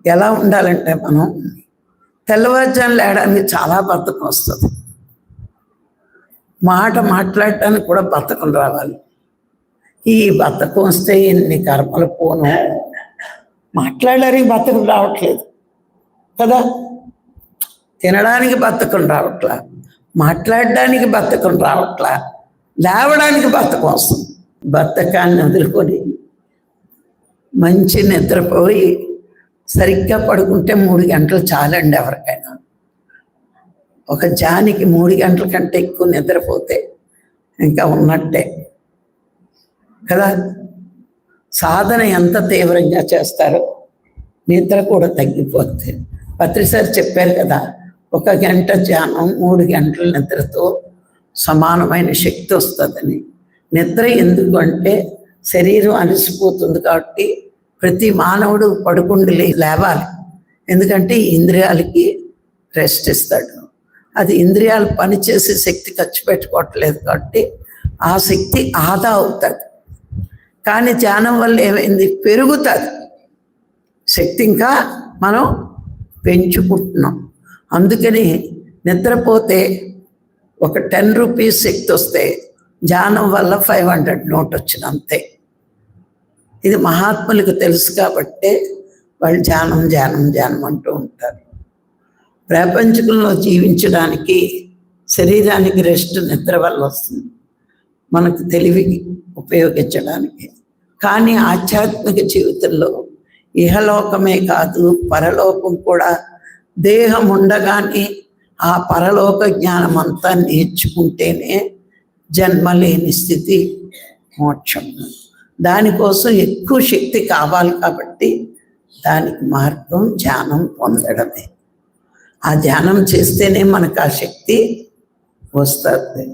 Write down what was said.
ఎలా ఉండాలంటే మనం తెల్లవారుజాము లేయడానికి చాలా బద్ధకం వస్తుంది. మాట మాట్లాడటానికి కూడా బద్ధకం రావాలి. ఈ బద్ధకం వస్తే ఎన్ని కర్మలు పోను. మాట్లాడడానికి బద్ధకం రావట్లేదు కదా, తినడానికి బద్ధకం రావట్లా, మాట్లాడడానికి బద్ధకం రావట్లా, లేవడానికి బద్ధకం వస్తుంది. బద్ధకాన్ని వదులుకొని మంచి నిద్రపోయి సరిగ్గా పడుకుంటే 3 గంటలు చాలండి ఎవరికైనా. ఒక జానికి 3 గంటల కంటే ఎక్కువ నిద్రపోతే ఇంకా ఉన్నట్టే కదా. సాధన ఎంత తీవ్రంగా చేస్తారో నిద్ర కూడా తగ్గిపోతుంది. పత్రిసారి చెప్పారు కదా, 1 గంట ధ్యానం 3 గంటల నిద్రతో సమానమైన శక్తి వస్తుందని. నిద్ర ఎందుకు అంటే శరీరం అలసిపోతుంది కాబట్టి ప్రతి మానవుడు పడుకుండి లేవాలి. ఎందుకంటే ఇంద్రియాలకి రెస్ట్ ఇస్తాడు. అది ఇంద్రియాలు పనిచేసే శక్తి ఖర్చు పెట్టుకోవట్లేదు కాబట్టి ఆ శక్తి ఆదా అవుతుంది. కానీ ధ్యానం వల్ల ఏమైంది, పెరుగుతుంది శక్తి, ఇంకా మనం పెంచుకుంటున్నాం. అందుకని నిద్రపోతే ఒక 10 రూపీస్ శక్తి వస్తే ధ్యానం వల్ల 500 నోట్ వచ్చిన అంతే. ఇది మహాత్ములకు తెలుసు కాబట్టే వాళ్ళు ధ్యానం ధ్యానం ధ్యానం అంటూ ఉంటారు. ప్రపంచంలో జీవించడానికి శరీరానికి రెస్ట్ నిద్ర వల్ల వస్తుంది, మనకు తెలివి ఉపయోగించడానికి. కానీ ఆధ్యాత్మిక జీవితంలో ఇహలోకమే కాదు పరలోకం కూడా దేహం ఉండగానే ఆ పరలోక జ్ఞానం అంతా నేర్చుకుంటేనే జన్మలేని స్థితి మోక్షం. దానికోసం ఎక్కువ శక్తి కావాలి కాబట్టి దానికి మార్గం ధ్యానం పొందడమే. ఆ ధ్యానం చేస్తేనే మనకు ఆ శక్తి వస్తుంది.